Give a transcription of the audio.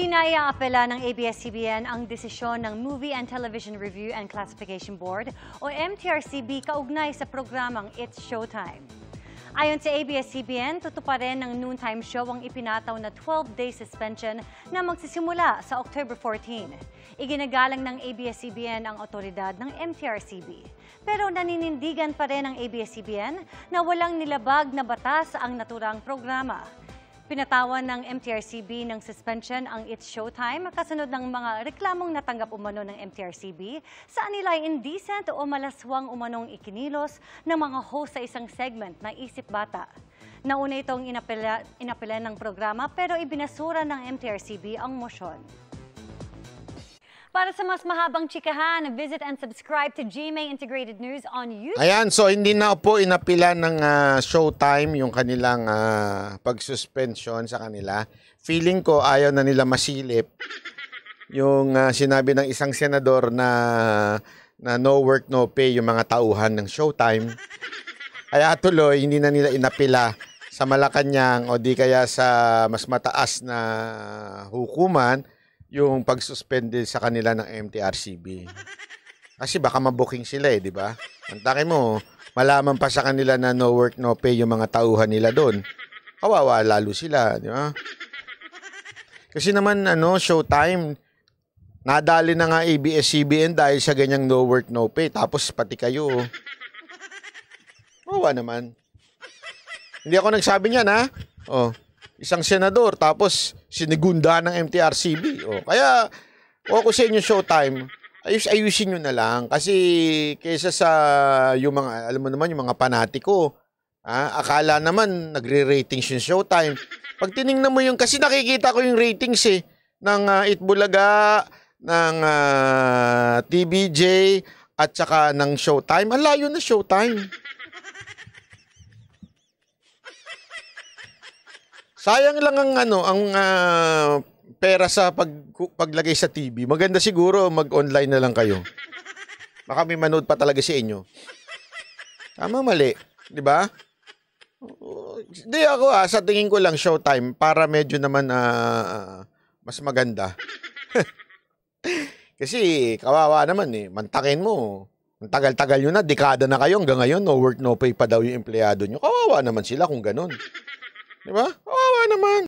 Inaapela ng ABS-CBN ang desisyon ng Movie and Television Review and Classification Board o MTRCB kaugnay sa programang It's Showtime. Ayon sa ABS-CBN, tutuparin ng noontime show ang ipinataw na 12-day suspension na magsisimula sa October 14. Iginagalang ng ABS-CBN ang otoridad ng MTRCB. Pero naninindigan pa rin ang ABS-CBN na walang nilabag na batas ang naturang programa. Pinatawan ng MTRCB ng suspension ang It's Showtime kasunod ng mga reklamong natanggap umano ng MTRCB sa anilay indecent o malaswang umanong ikinilos ng mga host sa isang segment na Isip Bata. Nauna itong inapela ng programa pero ibinasura ng MTRCB ang motion. Para sa mas mahabang chikahan, visit and subscribe to GMA Integrated News on YouTube. Ayan, so hindi na po inapila ng Showtime yung kanilang pag-suspension sa kanila. Feeling ko ayaw na nila masilip yung sinabi ng isang senador na no work, no pay yung mga tauhan ng Showtime. Kaya tuloy, hindi na nila inapila sa Malacanang o di kaya sa mas mataas na hukuman yung pag-suspend sa kanila ng MTRCB. Kasi baka mabuking sila di ba? Antakin mo, malaman pa sa kanila na no work, no pay yung mga tauhan nila doon. Kawawa lalo sila, di ba? Kasi naman, Showtime, nadali na nga ABS-CBN dahil sa ganyang no work, no pay. Tapos pati kayo. Kawawa naman. Hindi ako nagsabi niyan, ha? Oh. Isang senador, tapos sinigunda ng MTRCB. Kaya, ako sa inyo Showtime, ayusin nyo na lang. Kasi, kaysa sa yung mga, alam mo naman, yung mga panatiko, akala naman, nagre-ratings yung Showtime. Pag tinignan mo yung, kasi nakikita ko yung ratings ng Itbulaga, ng TVJ, at saka ng Showtime. Ang layo na Showtime. Sayang lang ang pera sa paglagay sa TV. Maganda siguro mag-online na lang kayo. Baka may manood pa talaga sa inyo. Tama, mali. Di ba? Hindi ako sa tingin ko lang Showtime para medyo naman mas maganda. Kasi kawawa naman mantakin mo. Ang tagal-tagal nyo na, dekada na kayo hanggang ngayon, no work, no pay pa daw yung empleyado nyo. Kawawa naman sila kung ganun. Di ba? Kawawa naman.